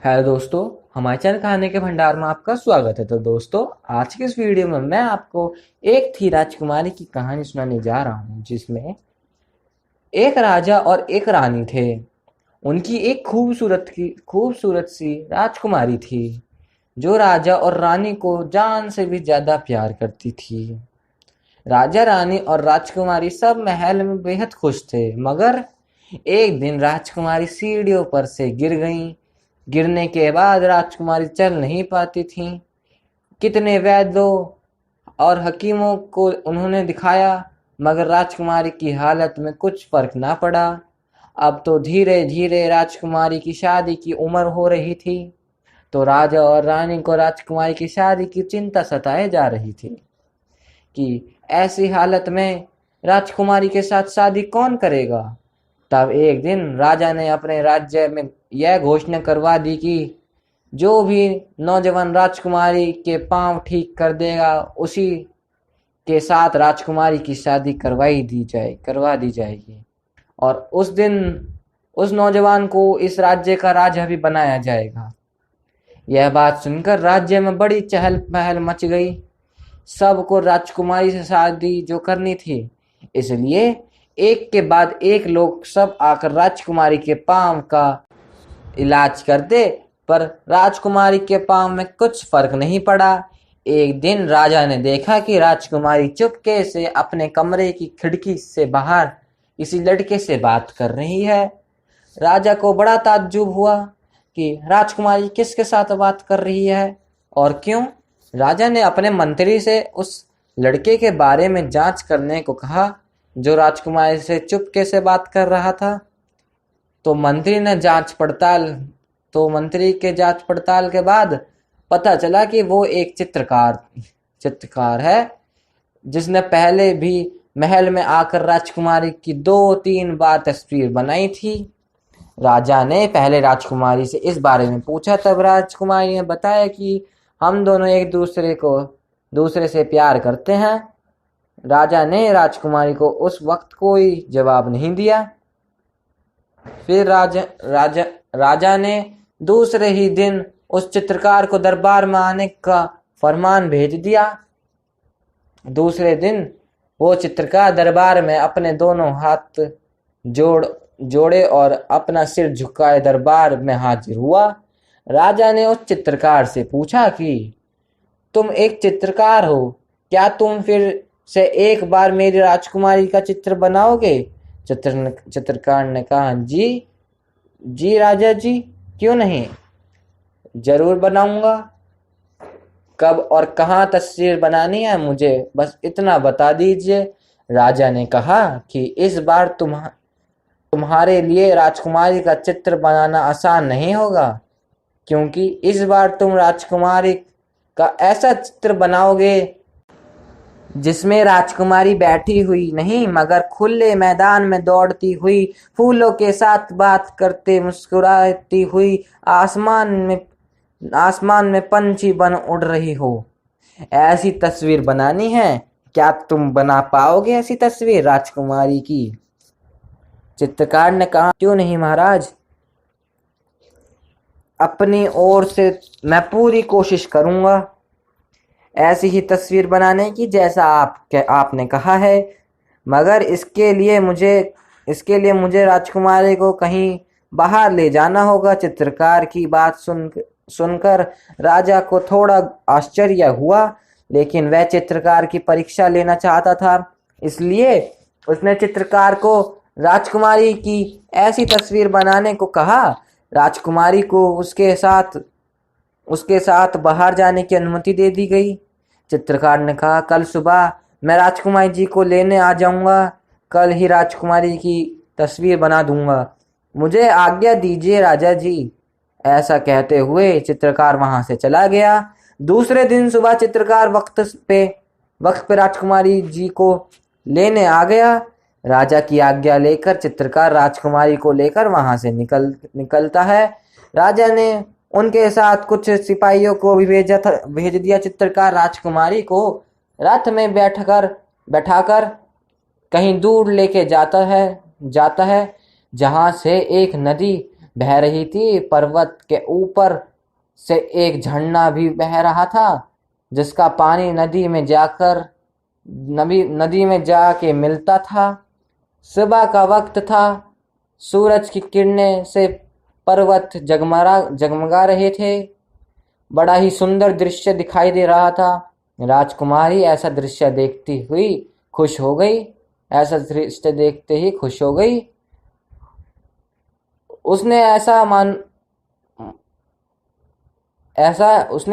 Hello दोस्तों, हमारे channel खाने के भंडार में आपका स्वागत है। तो दोस्तों, आज की इस वीडियो में मैं आपको एक थी राजकुमारी की कहानी सुनाने जा रहा हूँ, जिसमें एक राजा और एक रानी थे। उनकी एक खूबसूरत सी राजकुमारी थी, जो राजा और रानी को जान से भी ज्यादा प्यार करती थी। राजा, रानी और राजकुमारी सब महल में बेहद खुश थे, मगर एक दिन राजकुमारी सीढ़ियों पर से गिर गईं। गिरने के बाद राजकुमारी चल नहीं पाती थीं। कितने वैद्यों और हकीमों को उन्होंने दिखाया, मगर राजकुमारी की हालत में कुछ फर्क ना पड़ा। अब तो धीरे धीरे राजकुमारी की शादी की उम्र हो रही थी। तो राजा और रानी को राजकुमारी की शादी की चिंता सताए जा रही थी कि ऐसी हालत में राजकुमारी के साथ शादी कौन करेगा। तब एक दिन राजा ने अपने राज्य में यह घोषणा करवा दी कि जो भी नौजवान राजकुमारी के पांव ठीक कर देगा, उसी के साथ राजकुमारी की शादी करवा दी जाएगी। और उस दिन उस नौजवान को इस राज्य का राजा भी बनाया जाएगा। यह बात सुनकर राज्य में बड़ी चहल पहल मच गई। सबको राजकुमारी से शादी जो करनी थी, इसलिए एक के बाद एक लोग सब आकर राजकुमारी के पांव का इलाज करते, पर राजकुमारी के पांव में कुछ फर्क नहीं पड़ा। एक दिन राजा ने देखा कि राजकुमारी चुपके से अपने कमरे की खिड़की से बाहर किसी लड़के से बात कर रही है। राजा को बड़ा ताज्जुब हुआ कि राजकुमारी किसके साथ बात कर रही है और क्यों। राजा ने अपने मंत्री से उस लड़के के बारे में जांच करने को कहा, जो राजकुमारी से चुपके से बात कर रहा था। तो मंत्री के जांच पड़ताल के बाद पता चला कि वो एक चित्रकार है, जिसने पहले भी महल में आकर राजकुमारी की 2-3 बार तस्वीर बनाई थी। राजा ने पहले राजकुमारी से इस बारे में पूछा, तब राजकुमारी ने बताया कि हम दोनों एक दूसरे से प्यार करते हैं। राजा ने राजकुमारी को उस वक्त कोई जवाब नहीं दिया। फिर राजा ने दूसरे ही दिन उस चित्रकार को दरबार में आने का फरमान भेज दिया। दूसरे दिन वो चित्रकार दरबार में अपने दोनों हाथ जोड़े और अपना सिर झुकाए दरबार में हाजिर हुआ। राजा ने उस चित्रकार से पूछा कि तुम एक चित्रकार हो, क्या तुम फिर से एक बार मेरी राजकुमारी का चित्र बनाओगे? चित्रकार ने कहा, जी जी राजा जी, क्यों नहीं, जरूर बनाऊंगा। कब और कहाँ तस्वीर बनानी है, मुझे बस इतना बता दीजिए। राजा ने कहा कि इस बार तुम्हारे लिए राजकुमारी का चित्र बनाना आसान नहीं होगा, क्योंकि इस बार तुम राजकुमारी का ऐसा चित्र बनाओगे जिसमें राजकुमारी बैठी हुई नहीं, मगर खुले मैदान में दौड़ती हुई, फूलों के साथ बात करते मुस्कुराती हुई, आसमान में पंछी बन उड़ रही हो। ऐसी तस्वीर बनानी है। क्या तुम बना पाओगे ऐसी तस्वीर राजकुमारी की? चित्रकार ने कहा, क्यों नहीं महाराज, अपनी ओर से मैं पूरी कोशिश करूंगा ऐसी ही तस्वीर बनाने की, जैसा आपने कहा है। मगर इसके लिए मुझे राजकुमारी को कहीं बाहर ले जाना होगा। चित्रकार की बात सुनकर राजा को थोड़ा आश्चर्य हुआ, लेकिन वह चित्रकार की परीक्षा लेना चाहता था, इसलिए उसने चित्रकार को राजकुमारी की ऐसी तस्वीर बनाने को कहा। राजकुमारी को उसके साथ बाहर जाने की अनुमति दे दी गई। चित्रकार ने कहा, कल सुबह मैं राजकुमारी जी को लेने आ जाऊंगा। कल ही राजकुमारी की तस्वीर बना दूंगा। मुझे आज्ञा दीजिए राजा जी। ऐसा कहते हुए चित्रकार वहां से चला गया। दूसरे दिन सुबह चित्रकार वक्त पे राजकुमारी जी को लेने आ गया। राजा की आज्ञा लेकर चित्रकार राजकुमारी को लेकर वहां से निकलता है। राजा ने उनके साथ कुछ सिपाहियों को भी भेज दिया। चित्रकार राजकुमारी को रथ में बैठाकर कहीं दूर लेके जाता है, जहां से एक नदी बह रही थी। पर्वत के ऊपर से एक झरना भी बह रहा था, जिसका पानी नदी में जाके मिलता था। सुबह का वक्त था। सूरज की किरणें से पर्वत जगमगा रहे थे। बड़ा ही सुंदर दृश्य दिखाई दे रहा था। राजकुमारी ऐसा दृश्य देखती हुई खुश हो गई। ऐसा दृश्य देखते ही खुश हो गई। उसने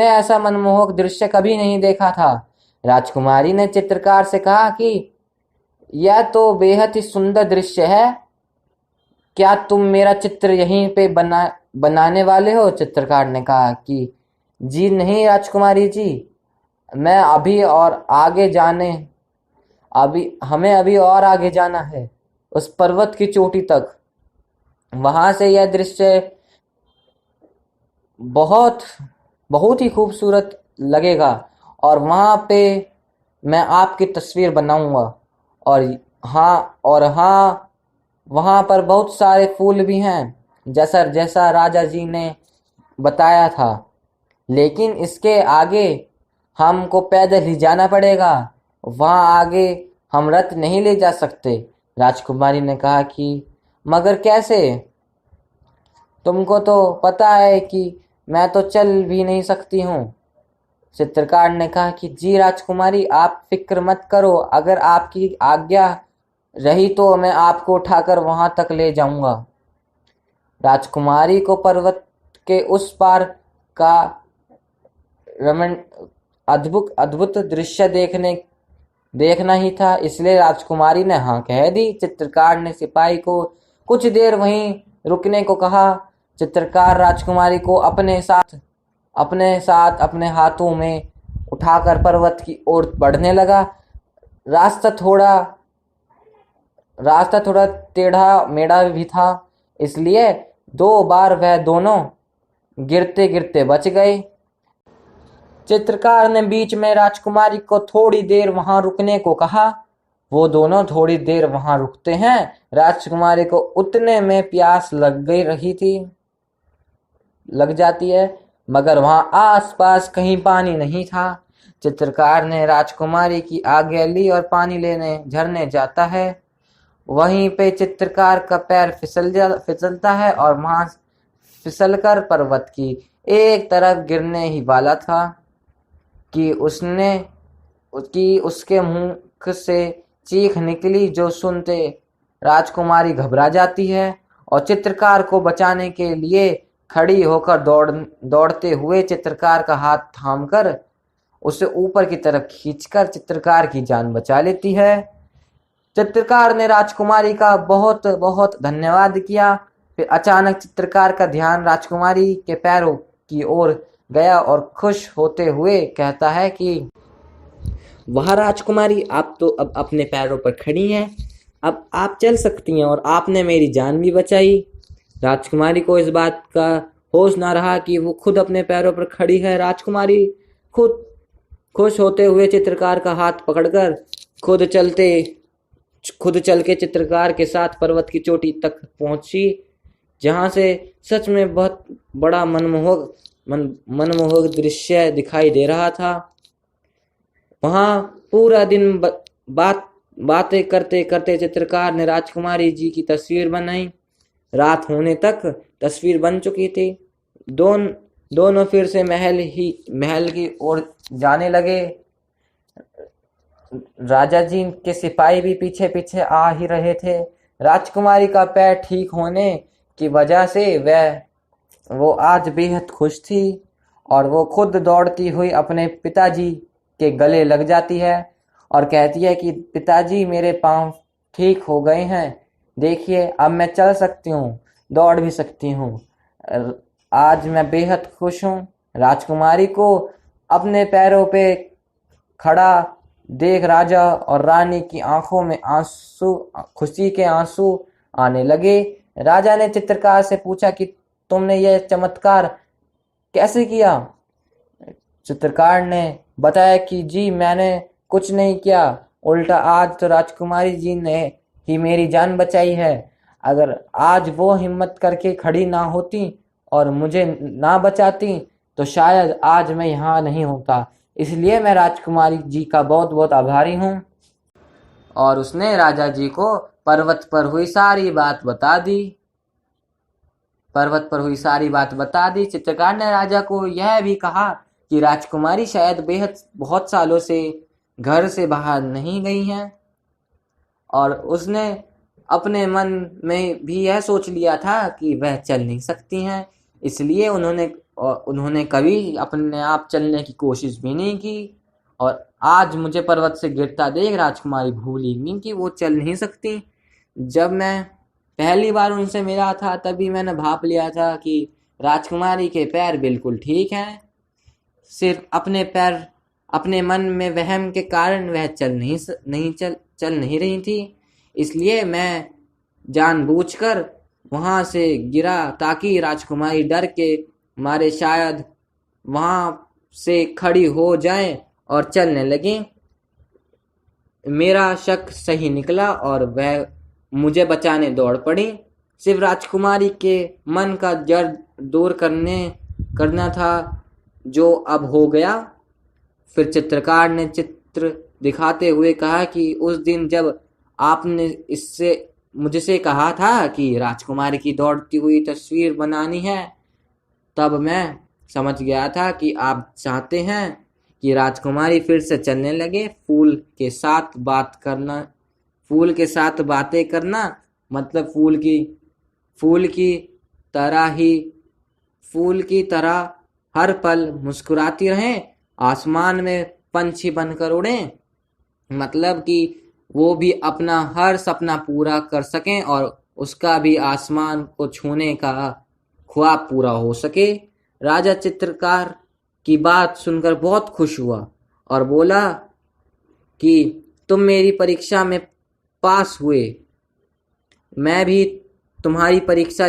ऐसा मनमोहक दृश्य कभी नहीं देखा था। राजकुमारी ने चित्रकार से कहा कि यह तो बेहद ही सुंदर दृश्य है। क्या तुम मेरा चित्र यहीं पे बनाने वाले हो? चित्रकार ने कहा कि जी नहीं राजकुमारी जी, मैं हमें अभी और आगे जाना है, उस पर्वत की चोटी तक। वहां से यह दृश्य बहुत बहुत ही खूबसूरत लगेगा और वहां पे मैं आपकी तस्वीर बनाऊंगा। और हाँ, वहां पर बहुत सारे फूल भी हैं, जैसा जैसा राजा जी ने बताया था। लेकिन इसके आगे हमको पैदल ही जाना पड़ेगा। वहां आगे हम रथ नहीं ले जा सकते। राजकुमारी ने कहा कि मगर कैसे? तुमको तो पता है कि मैं तो चल भी नहीं सकती हूँ। चित्रकार ने कहा कि जी राजकुमारी, आप फिक्र मत करो। अगर आपकी आज्ञा रही तो मैं आपको उठाकर वहां तक ले जाऊंगा। राजकुमारी को पर्वत के उस पार का रमण अद्भुत अद्भुत दृश्य देखना ही था, इसलिए राजकुमारी ने हाँ कह दी। चित्रकार ने सिपाही को कुछ देर वहीं रुकने को कहा। चित्रकार राजकुमारी को अपने साथ अपने हाथों में उठाकर पर्वत की ओर बढ़ने लगा। रास्ता थोड़ा रास्ता थोड़ा टेढ़ा मेढ़ा भी था, इसलिए 2 बार वह दोनों गिरते गिरते बच गए। चित्रकार ने बीच में राजकुमारी को थोड़ी देर वहां रुकने को कहा। वो दोनों थोड़ी देर वहां रुकते हैं। राजकुमारी को उतने में प्यास लग जाती है, मगर वहां आस पास कहीं पानी नहीं था। चित्रकार ने राजकुमारी की आज्ञा ली और पानी लेने झरने जाता है। वहीं पे चित्रकार का पैर फिसलता है और वहां फिसलकर पर्वत की एक तरफ गिरने ही वाला था कि उसके मुंह से चीख निकली, जो सुनते राजकुमारी घबरा जाती है और चित्रकार को बचाने के लिए खड़ी होकर दौड़ते हुए चित्रकार का हाथ थामकर उसे ऊपर की तरफ खींचकर चित्रकार की जान बचा लेती है। चित्रकार ने राजकुमारी का बहुत बहुत धन्यवाद किया। फिर अचानक चित्रकार का ध्यान राजकुमारी के पैरों की ओर गया और खुश होते हुए कहता है कि वाह राजकुमारी, आप तो अब अपने पैरों पर खड़ी हैं। अब आप चल सकती हैं और आपने मेरी जान भी बचाई। राजकुमारी को इस बात का होश ना रहा कि वो खुद अपने पैरों पर खड़ी है। राजकुमारी खुद खुश होते हुए चित्रकार का हाथ पकड़कर खुद चल के चित्रकार के साथ पर्वत की चोटी तक पहुंची, जहां से सच में बहुत बड़ा मनमोहक दृश्य दिखाई दे रहा था। वहां पूरा दिन बातें करते करते चित्रकार ने राजकुमारी जी की तस्वीर बनाई। रात होने तक तस्वीर बन चुकी थी। दोनों फिर से महल की ओर जाने लगे। राजा जी के सिपाही भी पीछे पीछे आ ही रहे थे। राजकुमारी का पैर ठीक होने की वजह से वो आज बेहद खुश थी और वो खुद दौड़ती हुई अपने पिताजी के गले लग जाती है और कहती है कि पिताजी, मेरे पांव ठीक हो गए हैं, देखिए अब मैं चल सकती हूँ, दौड़ भी सकती हूँ। आज मैं बेहद खुश हूँ। राजकुमारी को अपने पैरों पे खड़ा देख राजा और रानी की आंखों में खुशी के आंसू आने लगे। राजा ने चित्रकार से पूछा कि तुमने यह चमत्कार कैसे किया? चित्रकार ने बताया कि जी मैंने कुछ नहीं किया, उल्टा आज तो राजकुमारी जी ने ही मेरी जान बचाई है। अगर आज वो हिम्मत करके खड़ी ना होती और मुझे ना बचाती तो शायद आज मैं यहाँ नहीं होता। इसलिए मैं राजकुमारी जी का बहुत बहुत आभारी हूँ। और उसने राजा जी को पर्वत पर हुई सारी बात बता दी। चित्रकार ने राजा को यह भी कहा कि राजकुमारी शायद बेहद बहुत सालों से घर से बाहर नहीं गई हैं और उसने अपने मन में भी यह सोच लिया था कि वह चल नहीं सकती हैं। इसलिए उन्होंने कभी अपने आप चलने की कोशिश भी नहीं की। और आज मुझे पर्वत से गिरता देख राजकुमारी भूली नहीं कि वो चल नहीं सकती। जब मैं पहली बार उनसे मिला था तभी मैंने भाप लिया था कि राजकुमारी के पैर बिल्कुल ठीक हैं, सिर्फ अपने मन में वहम के कारण वह चल नहीं रही थी। इसलिए मैं जानबूझकर वहां से गिरा ताकि राजकुमारी डर के मारे शायद वहां से खड़ी हो जाएं और चलने लगें। मेरा शक सही निकला और वह मुझे बचाने दौड़ पड़ी। सिर्फ राजकुमारी के मन का जड़ दूर करना था जो अब हो गया। फिर चित्रकार ने चित्र दिखाते हुए कहा कि उस दिन जब आपने इससे मुझसे कहा था कि राजकुमारी की दौड़ती हुई तस्वीर बनानी है, तब मैं समझ गया था कि आप चाहते हैं कि राजकुमारी फिर से चलने लगे। फूल के साथ बातें करना मतलब फूल की तरह हर पल मुस्कुराती रहें, आसमान में पंछी बनकर उड़ें, मतलब कि वो भी अपना हर सपना पूरा कर सकें और उसका भी आसमान को छूने का ख्वाब पूरा हो सके। राजा चित्रकार की बात सुनकर बहुत खुश हुआ और बोला कि तुम मेरी परीक्षा में पास हुए। मैं भी तुम्हारी परीक्षा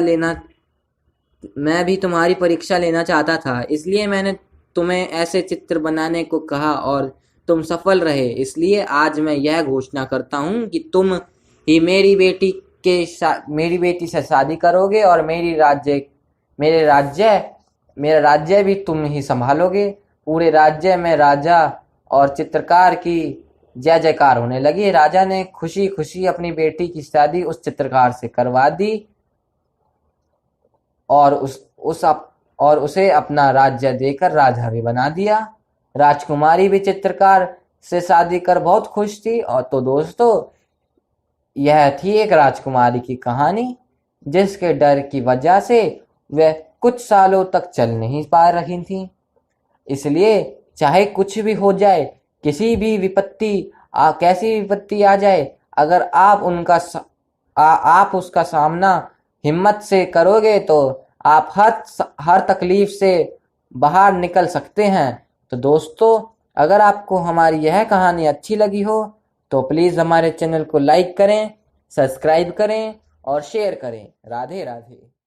लेना चाहता था, इसलिए मैंने तुम्हें ऐसे चित्र बनाने को कहा और तुम सफल रहे। इसलिए आज मैं यह घोषणा करता हूँ कि तुम ही मेरी बेटी से शादी करोगे और मेरा राज्य भी तुम ही संभालोगे। पूरे राज्य में राजा और चित्रकार की जय जयकार होने लगी। राजा ने खुशी खुशी अपनी बेटी की शादी उस चित्रकार से करवा दी और उसे अपना राज्य देकर राजा भी बना दिया। राजकुमारी भी चित्रकार से शादी कर बहुत खुश थी। और तो दोस्तों, यह थी एक राजकुमारी की कहानी जिसके डर की वजह से वह कुछ सालों तक चल नहीं पा रही थी। इसलिए चाहे कुछ भी हो जाए, कैसी भी विपत्ति आ जाए, अगर आप उसका सामना हिम्मत से करोगे तो आप हर तकलीफ से बाहर निकल सकते हैं। तो दोस्तों, अगर आपको हमारी यह कहानी अच्छी लगी हो तो प्लीज़ हमारे चैनल को लाइक करें, सब्सक्राइब करें और शेयर करें। राधे राधे।